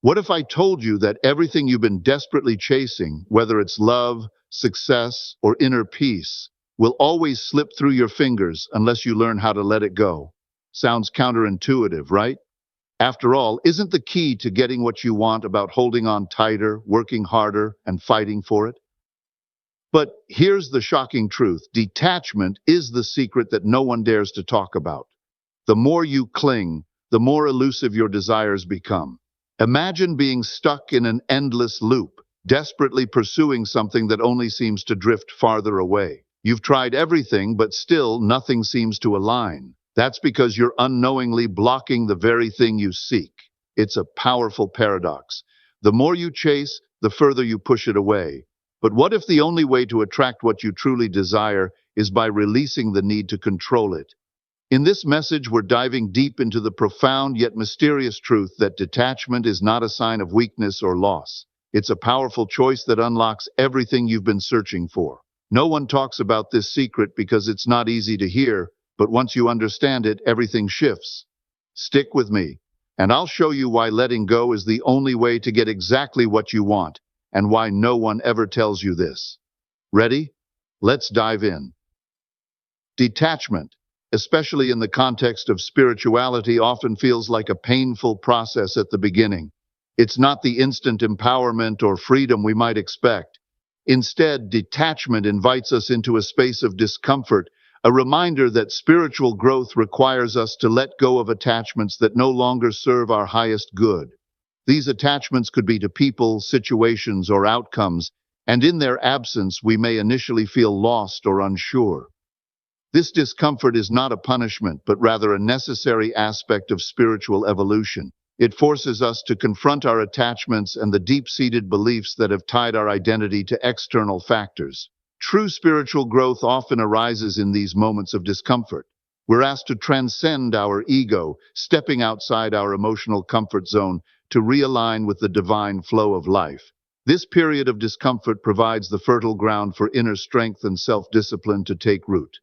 What if I told you that everything you've been desperately chasing, whether it's love, success, or inner peace, will always slip through your fingers unless you learn how to let it go? Sounds counterintuitive, right? After all, isn't the key to getting what you want about holding on tighter, working harder, and fighting for it? But here's the shocking truth. Detachment is the secret that no one dares to talk about. The more you cling, the more elusive your desires become. Imagine being stuck in an endless loop, desperately pursuing something that only seems to drift farther away. You've tried everything, but still nothing seems to align. That's because you're unknowingly blocking the very thing you seek. It's a powerful paradox. The more you chase, the further you push it away. But what if the only way to attract what you truly desire is by releasing the need to control it? In this message, we're diving deep into the profound yet mysterious truth that detachment is not a sign of weakness or loss. It's a powerful choice that unlocks everything you've been searching for. No one talks about this secret because it's not easy to hear, but once you understand it, everything shifts. Stick with me, and I'll show you why letting go is the only way to get exactly what you want, and why no one ever tells you this. Ready? Let's dive in. Detachment, especially in the context of spirituality, often feels like a painful process at the beginning. It's not the instant empowerment or freedom we might expect. Instead, detachment invites us into a space of discomfort, a reminder that spiritual growth requires us to let go of attachments that no longer serve our highest good. These attachments could be to people, situations, or outcomes, and in their absence, we may initially feel lost or unsure. This discomfort is not a punishment, but rather a necessary aspect of spiritual evolution. It forces us to confront our attachments and the deep-seated beliefs that have tied our identity to external factors. True spiritual growth often arises in these moments of discomfort. We're asked to transcend our ego, stepping outside our emotional comfort zone to realign with the divine flow of life. This period of discomfort provides the fertile ground for inner strength and self-discipline to take root.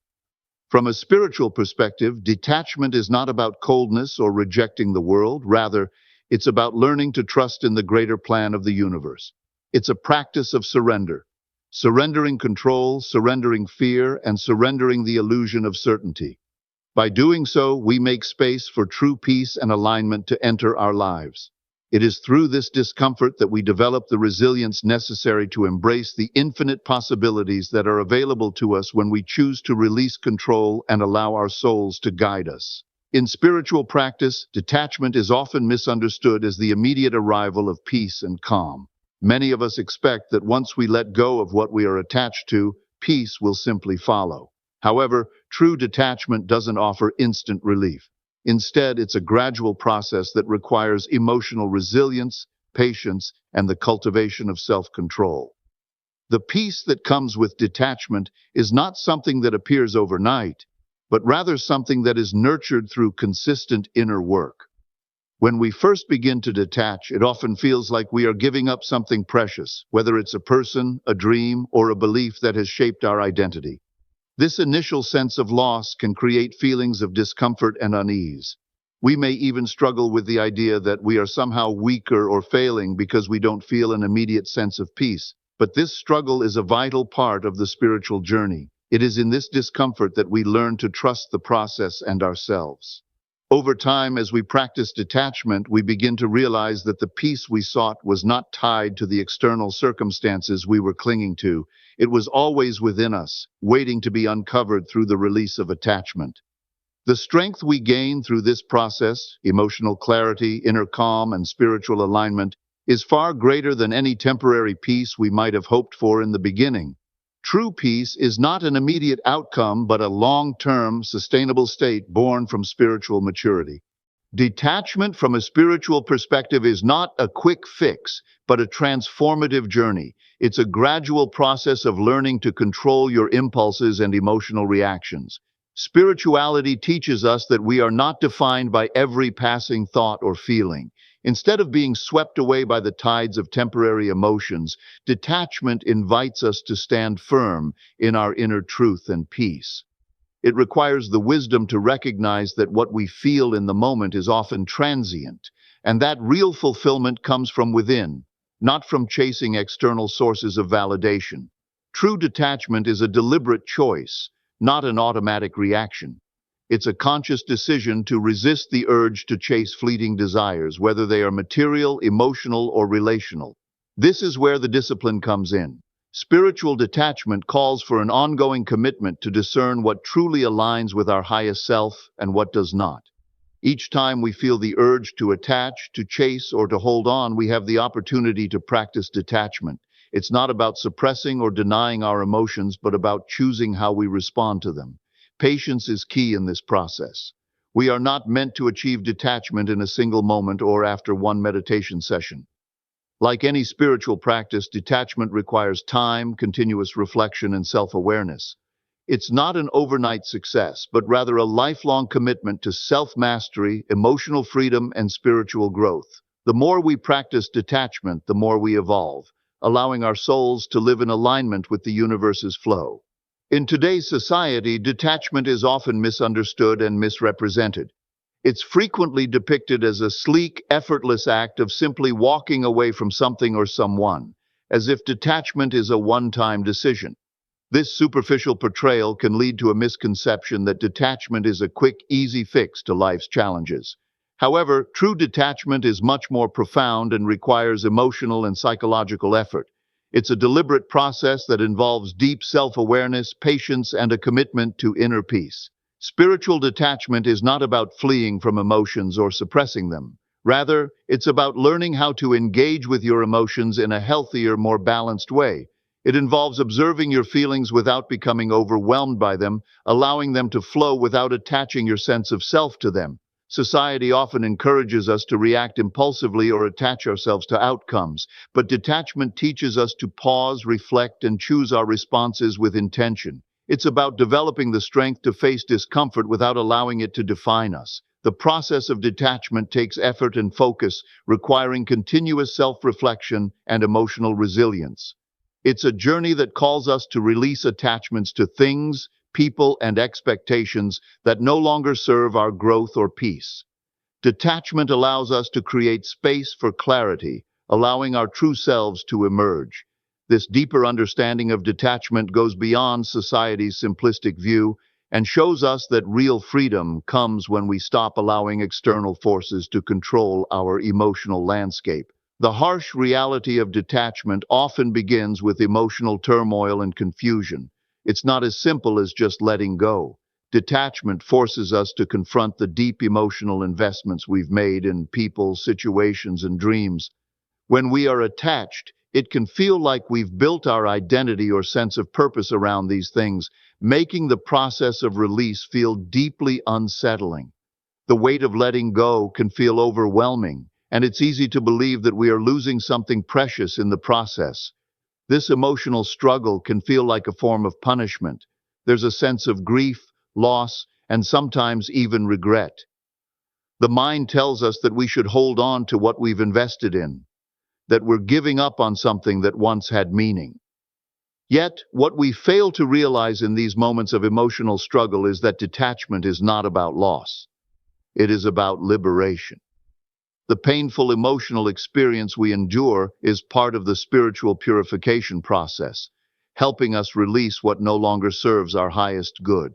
From a spiritual perspective, detachment is not about coldness or rejecting the world. Rather, it's about learning to trust in the greater plan of the universe. It's a practice of surrender. Surrendering control, surrendering fear, and surrendering the illusion of certainty. By doing so, we make space for true peace and alignment to enter our lives. It is through this discomfort that we develop the resilience necessary to embrace the infinite possibilities that are available to us when we choose to release control and allow our souls to guide us. In spiritual practice, detachment is often misunderstood as the immediate arrival of peace and calm. Many of us expect that once we let go of what we are attached to, peace will simply follow. However, true detachment doesn't offer instant relief. Instead, it's a gradual process that requires emotional resilience, patience, and the cultivation of self-control. The peace that comes with detachment is not something that appears overnight, but rather something that is nurtured through consistent inner work. When we first begin to detach, it often feels like we are giving up something precious, whether it's a person, a dream, or a belief that has shaped our identity. This initial sense of loss can create feelings of discomfort and unease. We may even struggle with the idea that we are somehow weaker or failing because we don't feel an immediate sense of peace. But this struggle is a vital part of the spiritual journey. It is in this discomfort that we learn to trust the process and ourselves. Over time, as we practice detachment, we begin to realize that the peace we sought was not tied to the external circumstances we were clinging to. It was always within us, waiting to be uncovered through the release of attachment. The strength we gain through this process, emotional clarity, inner calm, and spiritual alignment, is far greater than any temporary peace we might have hoped for in the beginning. True peace is not an immediate outcome, but a long-term, sustainable state born from spiritual maturity. Detachment from a spiritual perspective is not a quick fix, but a transformative journey. It's a gradual process of learning to control your impulses and emotional reactions. Spirituality teaches us that we are not defined by every passing thought or feeling. Instead of being swept away by the tides of temporary emotions, detachment invites us to stand firm in our inner truth and peace. It requires the wisdom to recognize that what we feel in the moment is often transient, And that real fulfillment comes from within, not from chasing external sources of validation. True detachment is a deliberate choice, not an automatic reaction. It's a conscious decision to resist the urge to chase fleeting desires, whether they are material, emotional, or relational. This is where the discipline comes in. Spiritual detachment calls for an ongoing commitment to discern what truly aligns with our highest self and what does not. Each time we feel the urge to attach, to chase, or to hold on, we have the opportunity to practice detachment. It's not about suppressing or denying our emotions, but about choosing how we respond to them. Patience is key in this process. We are not meant to achieve detachment in a single moment or after one meditation session. Like any spiritual practice, detachment requires time, continuous reflection, and self-awareness. It's not an overnight success, but rather a lifelong commitment to self-mastery, emotional freedom, and spiritual growth. The more we practice detachment, the more we evolve, allowing our souls to live in alignment with the universe's flow. In today's society, detachment is often misunderstood and misrepresented. It's frequently depicted as a sleek, effortless act of simply walking away from something or someone, as if detachment is a one-time decision. This superficial portrayal can lead to a misconception that detachment is a quick, easy fix to life's challenges. However, true detachment is much more profound and requires emotional and psychological effort. It's a deliberate process that involves deep self-awareness, patience, and a commitment to inner peace. Spiritual detachment is not about fleeing from emotions or suppressing them. Rather, it's about learning how to engage with your emotions in a healthier, more balanced way. It involves observing your feelings without becoming overwhelmed by them, allowing them to flow without attaching your sense of self to them. Society often encourages us to react impulsively or attach ourselves to outcomes, but detachment teaches us to pause, reflect, and choose our responses with intention. It's about developing the strength to face discomfort without allowing it to define us. The process of detachment takes effort and focus, requiring continuous self-reflection and emotional resilience. It's a journey that calls us to release attachments to things, people, and expectations that no longer serve our growth or peace. Detachment allows us to create space for clarity, allowing our true selves to emerge. This deeper understanding of detachment goes beyond society's simplistic view and shows us that real freedom comes when we stop allowing external forces to control our emotional landscape. The harsh reality of detachment often begins with emotional turmoil and confusion. It's not as simple as just letting go. Detachment forces us to confront the deep emotional investments we've made in people, situations, and dreams. When we are attached, it can feel like we've built our identity or sense of purpose around these things, making the process of release feel deeply unsettling. The weight of letting go can feel overwhelming, and it's easy to believe that we are losing something precious in the process. This emotional struggle can feel like a form of punishment. There's a sense of grief, loss, and sometimes even regret. The mind tells us that we should hold on to what we've invested in, that we're giving up on something that once had meaning. Yet, what we fail to realize in these moments of emotional struggle is that detachment is not about loss. It is about liberation. The painful emotional experience we endure is part of the spiritual purification process, helping us release what no longer serves our highest good.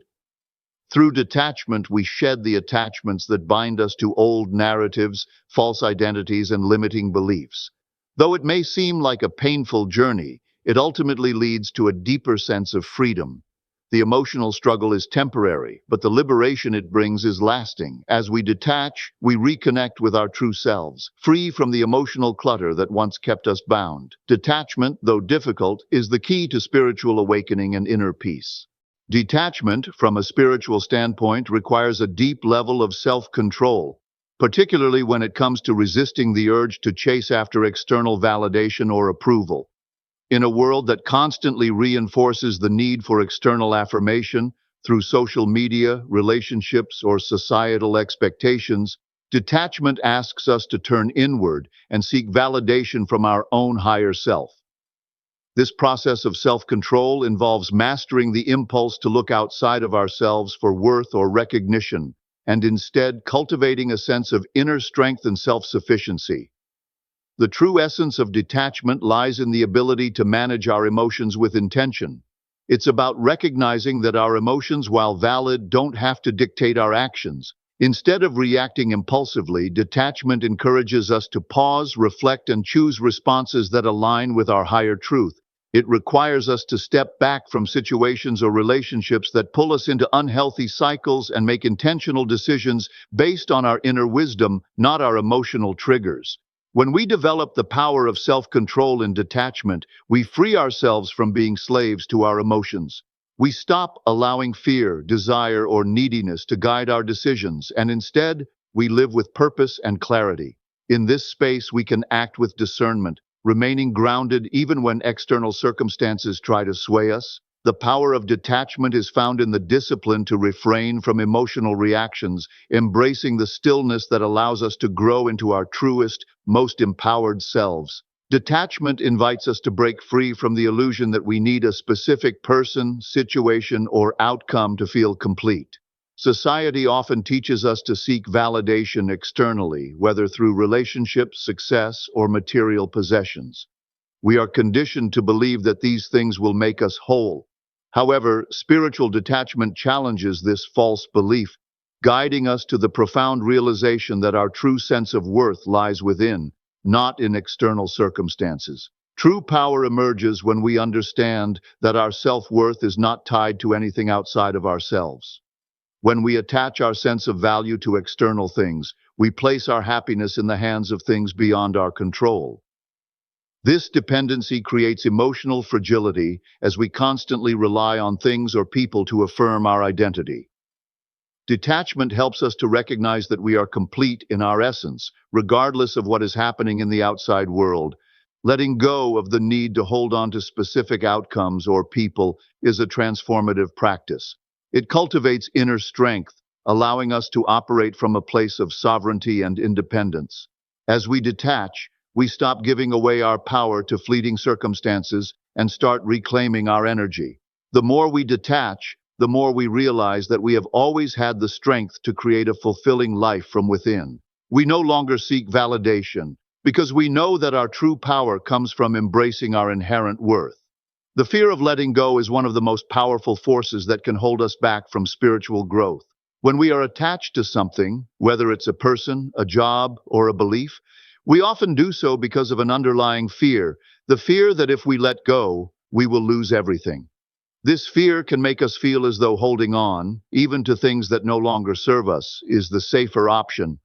Through detachment, we shed the attachments that bind us to old narratives, false identities, and limiting beliefs. Though it may seem like a painful journey, it ultimately leads to a deeper sense of freedom. The emotional struggle is temporary, but the liberation it brings is lasting. As we detach, we reconnect with our true selves, free from the emotional clutter that once kept us bound. Detachment, though difficult, is the key to spiritual awakening and inner peace. Detachment, from a spiritual standpoint, requires a deep level of self-control, particularly when it comes to resisting the urge to chase after external validation or approval. In a world that constantly reinforces the need for external affirmation through social media, relationships, or societal expectations, detachment asks us to turn inward and seek validation from our own higher self. This process of self-control involves mastering the impulse to look outside of ourselves for worth or recognition, and instead cultivating a sense of inner strength and self-sufficiency. The true essence of detachment lies in the ability to manage our emotions with intention. It's about recognizing that our emotions, while valid, don't have to dictate our actions. Instead of reacting impulsively, detachment encourages us to pause, reflect, and choose responses that align with our higher truth. It requires us to step back from situations or relationships that pull us into unhealthy cycles and make intentional decisions based on our inner wisdom, not our emotional triggers. When we develop the power of self-control and detachment, we free ourselves from being slaves to our emotions. We stop allowing fear, desire, or neediness to guide our decisions, and instead, we live with purpose and clarity. In this space, we can act with discernment, remaining grounded even when external circumstances try to sway us. The power of detachment is found in the discipline to refrain from emotional reactions, embracing the stillness that allows us to grow into our truest, most empowered selves. Detachment invites us to break free from the illusion that we need a specific person, situation, or outcome to feel complete. Society often teaches us to seek validation externally, whether through relationships, success, or material possessions. We are conditioned to believe that these things will make us whole. However, spiritual detachment challenges this false belief, guiding us to the profound realization that our true sense of worth lies within, not in external circumstances. True power emerges when we understand that our self-worth is not tied to anything outside of ourselves. When we attach our sense of value to external things, we place our happiness in the hands of things beyond our control. This dependency creates emotional fragility as we constantly rely on things or people to affirm our identity. Detachment helps us to recognize that we are complete in our essence, regardless of what is happening in the outside world. Letting go of the need to hold on to specific outcomes or people is a transformative practice. It cultivates inner strength, allowing us to operate from a place of sovereignty and independence. As we detach, we stop giving away our power to fleeting circumstances and start reclaiming our energy. The more we detach, the more we realize that we have always had the strength to create a fulfilling life from within. We no longer seek validation because we know that our true power comes from embracing our inherent worth. The fear of letting go is one of the most powerful forces that can hold us back from spiritual growth. When we are attached to something, whether it's a person, a job, or a belief, we often do so because of an underlying fear, the fear that if we let go, we will lose everything. This fear can make us feel as though holding on, even to things that no longer serve us, is the safer option.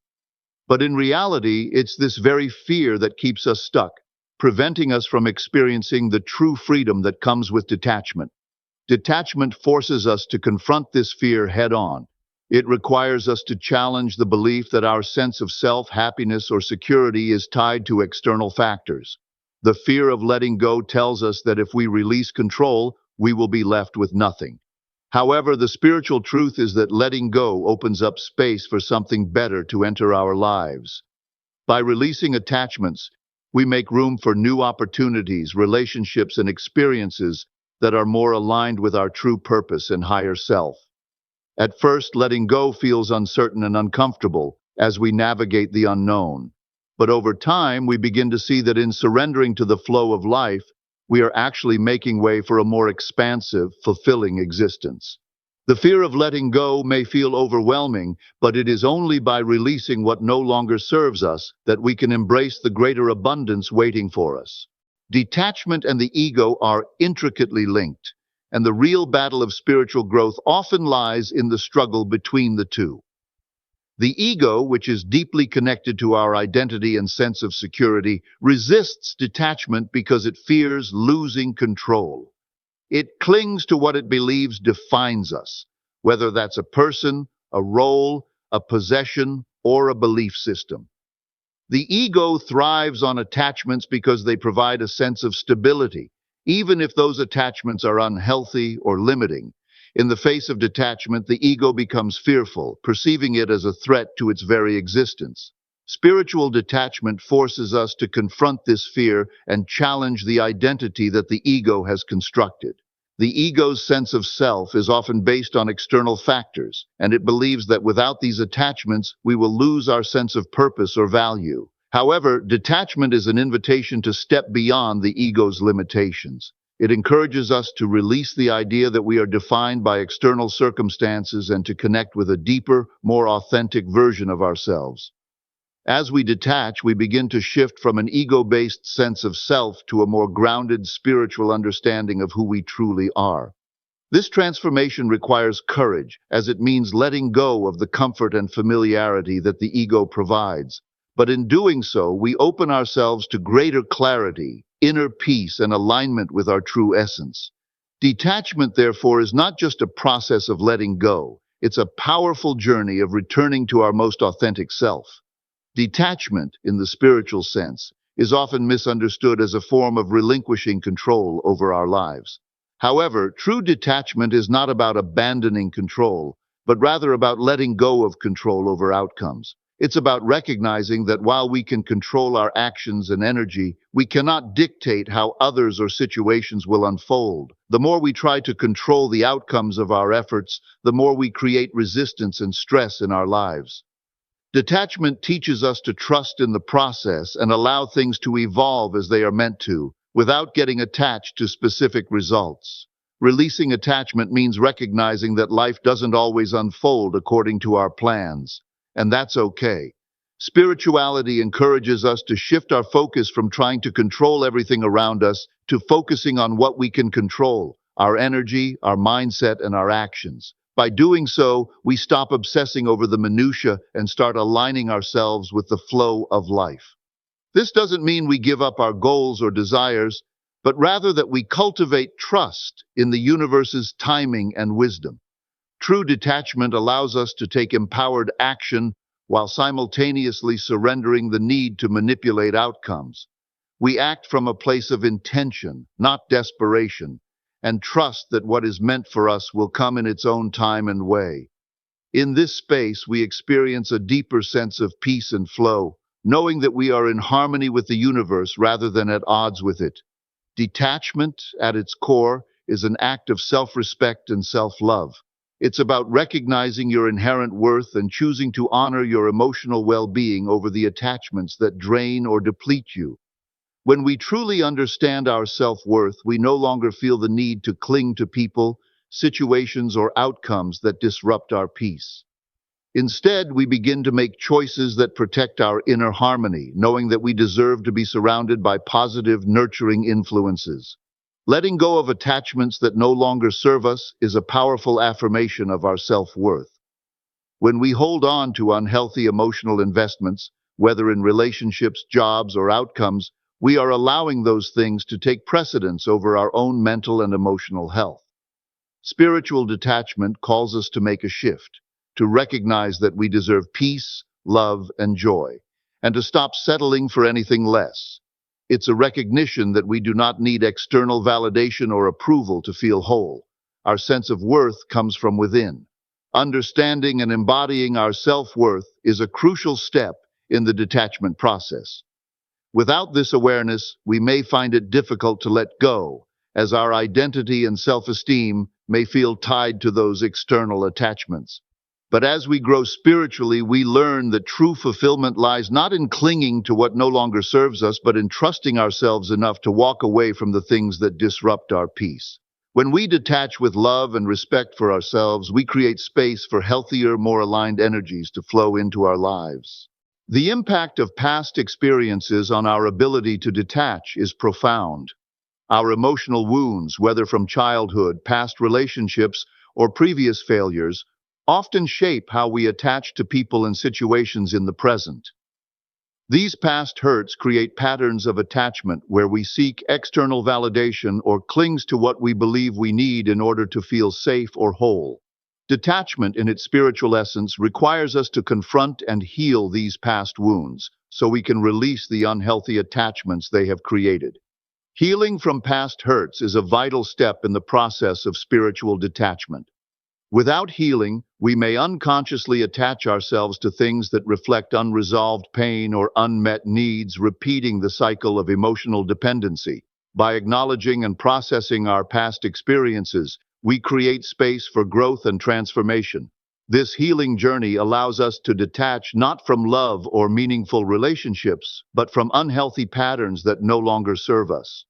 But in reality, it's this very fear that keeps us stuck, preventing us from experiencing the true freedom that comes with detachment. Detachment forces us to confront this fear head-on. It requires us to challenge the belief that our sense of self, happiness, or security is tied to external factors. The fear of letting go tells us that if we release control, we will be left with nothing. However, the spiritual truth is that letting go opens up space for something better to enter our lives. By releasing attachments, we make room for new opportunities, relationships, and experiences that are more aligned with our true purpose and higher self. At first, letting go feels uncertain and uncomfortable as we navigate the unknown. But over time, we begin to see that in surrendering to the flow of life, we are actually making way for a more expansive, fulfilling existence. The fear of letting go may feel overwhelming, but it is only by releasing what no longer serves us that we can embrace the greater abundance waiting for us. Detachment and the ego are intricately linked, and the real battle of spiritual growth often lies in the struggle between the two. The ego, which is deeply connected to our identity and sense of security, resists detachment because it fears losing control. It clings to what it believes defines us, whether that's a person, a role, a possession, or a belief system. The ego thrives on attachments because they provide a sense of stability, even if those attachments are unhealthy or limiting. In the face of detachment, the ego becomes fearful, perceiving it as a threat to its very existence. Spiritual detachment forces us to confront this fear and challenge the identity that the ego has constructed. The ego's sense of self is often based on external factors, and it believes that without these attachments, we will lose our sense of purpose or value. However, detachment is an invitation to step beyond the ego's limitations. It encourages us to release the idea that we are defined by external circumstances and to connect with a deeper, more authentic version of ourselves. As we detach, we begin to shift from an ego-based sense of self to a more grounded spiritual understanding of who we truly are. This transformation requires courage, as it means letting go of the comfort and familiarity that the ego provides. But in doing so, we open ourselves to greater clarity, inner peace, and alignment with our true essence. Detachment, therefore, is not just a process of letting go. It's a powerful journey of returning to our most authentic self. Detachment, in the spiritual sense, is often misunderstood as a form of relinquishing control over our lives. However, true detachment is not about abandoning control, but rather about letting go of control over outcomes. It's about recognizing that while we can control our actions and energy, we cannot dictate how others or situations will unfold. The more we try to control the outcomes of our efforts, the more we create resistance and stress in our lives. Detachment teaches us to trust in the process and allow things to evolve as they are meant to, without getting attached to specific results. Releasing attachment means recognizing that life doesn't always unfold according to our plans, and that's okay. Spirituality encourages us to shift our focus from trying to control everything around us to focusing on what we can control, our energy, our mindset, and our actions. By doing so, we stop obsessing over the minutiae and start aligning ourselves with the flow of life. This doesn't mean we give up our goals or desires, but rather that we cultivate trust in the universe's timing and wisdom. True detachment allows us to take empowered action while simultaneously surrendering the need to manipulate outcomes. We act from a place of intention, not desperation, and trust that what is meant for us will come in its own time and way. In this space, we experience a deeper sense of peace and flow, knowing that we are in harmony with the universe rather than at odds with it. Detachment, at its core, is an act of self-respect and self-love. It's about recognizing your inherent worth and choosing to honor your emotional well-being over the attachments that drain or deplete you. When we truly understand our self-worth, we no longer feel the need to cling to people, situations, or outcomes that disrupt our peace. Instead, we begin to make choices that protect our inner harmony, knowing that we deserve to be surrounded by positive, nurturing influences. Letting go of attachments that no longer serve us is a powerful affirmation of our self-worth. When we hold on to unhealthy emotional investments, whether in relationships, jobs, or outcomes, we are allowing those things to take precedence over our own mental and emotional health. Spiritual detachment calls us to make a shift, to recognize that we deserve peace, love, and joy, and to stop settling for anything less. It's a recognition that we do not need external validation or approval to feel whole. Our sense of worth comes from within. Understanding and embodying our self-worth is a crucial step in the detachment process. Without this awareness, we may find it difficult to let go, as our identity and self-esteem may feel tied to those external attachments. But as we grow spiritually, we learn that true fulfillment lies not in clinging to what no longer serves us, but in trusting ourselves enough to walk away from the things that disrupt our peace. When we detach with love and respect for ourselves, we create space for healthier, more aligned energies to flow into our lives. The impact of past experiences on our ability to detach is profound. Our emotional wounds, whether from childhood, past relationships, or previous failures, often shape how we attach to people and situations in the present. These past hurts create patterns of attachment where we seek external validation or clings to what we believe we need in order to feel safe or whole. Detachment, in its spiritual essence, requires us to confront and heal these past wounds so we can release the unhealthy attachments they have created. Healing from past hurts is a vital step in the process of spiritual detachment. Without healing, we may unconsciously attach ourselves to things that reflect unresolved pain or unmet needs, repeating the cycle of emotional dependency. By acknowledging and processing our past experiences, we create space for growth and transformation. This healing journey allows us to detach not from love or meaningful relationships, but from unhealthy patterns that no longer serve us.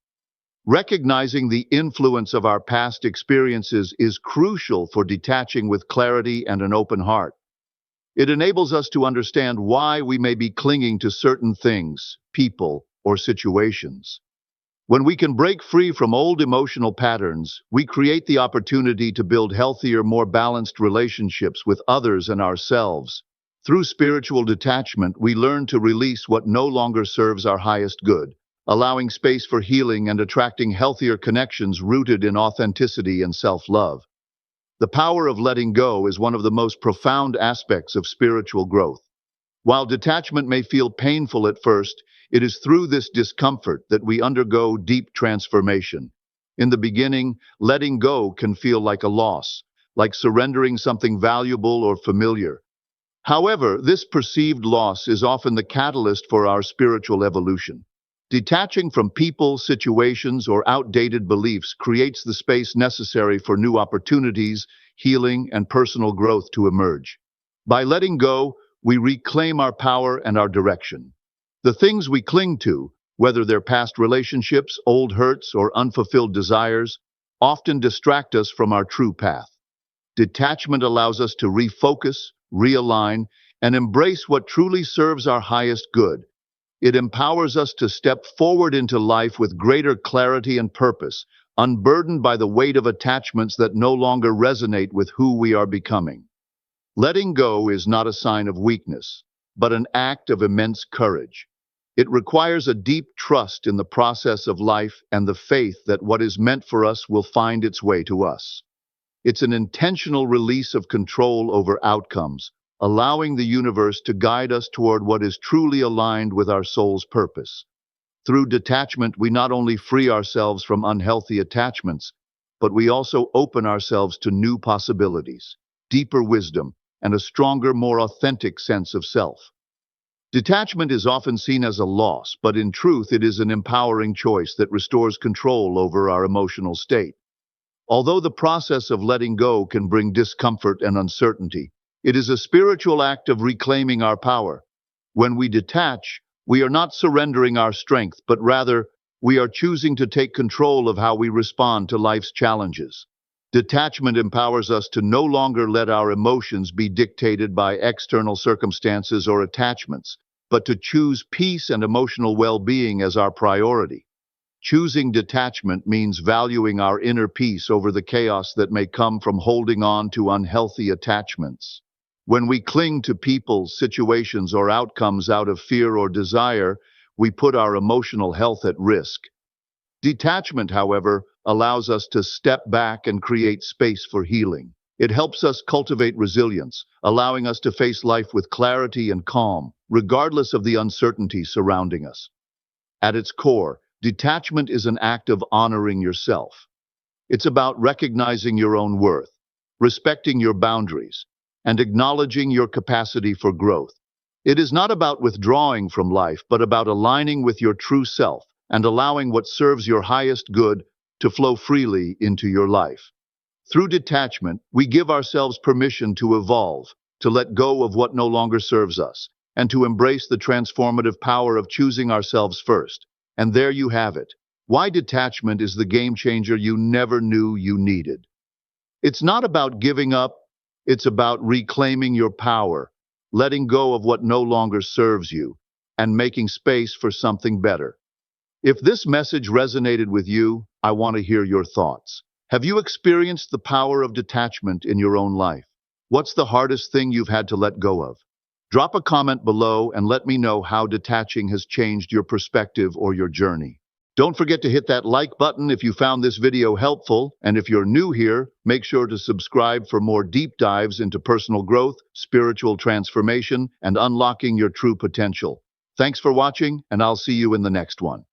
Recognizing the influence of our past experiences is crucial for detaching with clarity and an open heart. It enables us to understand why we may be clinging to certain things, people, or situations. When we can break free from old emotional patterns, we create the opportunity to build healthier, more balanced relationships with others and ourselves. Through spiritual detachment, we learn to release what no longer serves our highest good, allowing space for healing and attracting healthier connections rooted in authenticity and self-love. The power of letting go is one of the most profound aspects of spiritual growth. While detachment may feel painful at first, it is through this discomfort that we undergo deep transformation. In the beginning, letting go can feel like a loss, like surrendering something valuable or familiar. However, this perceived loss is often the catalyst for our spiritual evolution. Detaching from people, situations, or outdated beliefs creates the space necessary for new opportunities, healing, and personal growth to emerge. By letting go, we reclaim our power and our direction. The things we cling to, whether they're past relationships, old hurts, or unfulfilled desires, often distract us from our true path. Detachment allows us to refocus, realign, and embrace what truly serves our highest good. It empowers us to step forward into life with greater clarity and purpose, unburdened by the weight of attachments that no longer resonate with who we are becoming. Letting go is not a sign of weakness, but an act of immense courage. It requires a deep trust in the process of life and the faith that what is meant for us will find its way to us. It's an intentional release of control over outcomes, allowing the universe to guide us toward what is truly aligned with our soul's purpose. Through detachment, we not only free ourselves from unhealthy attachments, but we also open ourselves to new possibilities, deeper wisdom, and a stronger, more authentic sense of self. Detachment is often seen as a loss, but in truth, it is an empowering choice that restores control over our emotional state. Although the process of letting go can bring discomfort and uncertainty, it is a spiritual act of reclaiming our power. When we detach, we are not surrendering our strength, but rather, we are choosing to take control of how we respond to life's challenges. Detachment empowers us to no longer let our emotions be dictated by external circumstances or attachments, but to choose peace and emotional well-being as our priority. Choosing detachment means valuing our inner peace over the chaos that may come from holding on to unhealthy attachments. When we cling to people, situations, or outcomes out of fear or desire, we put our emotional health at risk. Detachment, however, allows us to step back and create space for healing. It helps us cultivate resilience, allowing us to face life with clarity and calm, regardless of the uncertainty surrounding us. At its core, detachment is an act of honoring yourself. It's about recognizing your own worth, respecting your boundaries, and acknowledging your capacity for growth. It is not about withdrawing from life, but about aligning with your true self and allowing what serves your highest good to flow freely into your life. Through detachment, we give ourselves permission to evolve, to let go of what no longer serves us, and to embrace the transformative power of choosing ourselves first. And there you have it. Why detachment is the game changer you never knew you needed. It's not about giving up, it's about reclaiming your power, letting go of what no longer serves you, and making space for something better. If this message resonated with you, I want to hear your thoughts. Have you experienced the power of detachment in your own life? What's the hardest thing you've had to let go of? Drop a comment below and let me know how detaching has changed your perspective or your journey. Don't forget to hit that like button if you found this video helpful, and if you're new here, make sure to subscribe for more deep dives into personal growth, spiritual transformation, and unlocking your true potential. Thanks for watching, and I'll see you in the next one.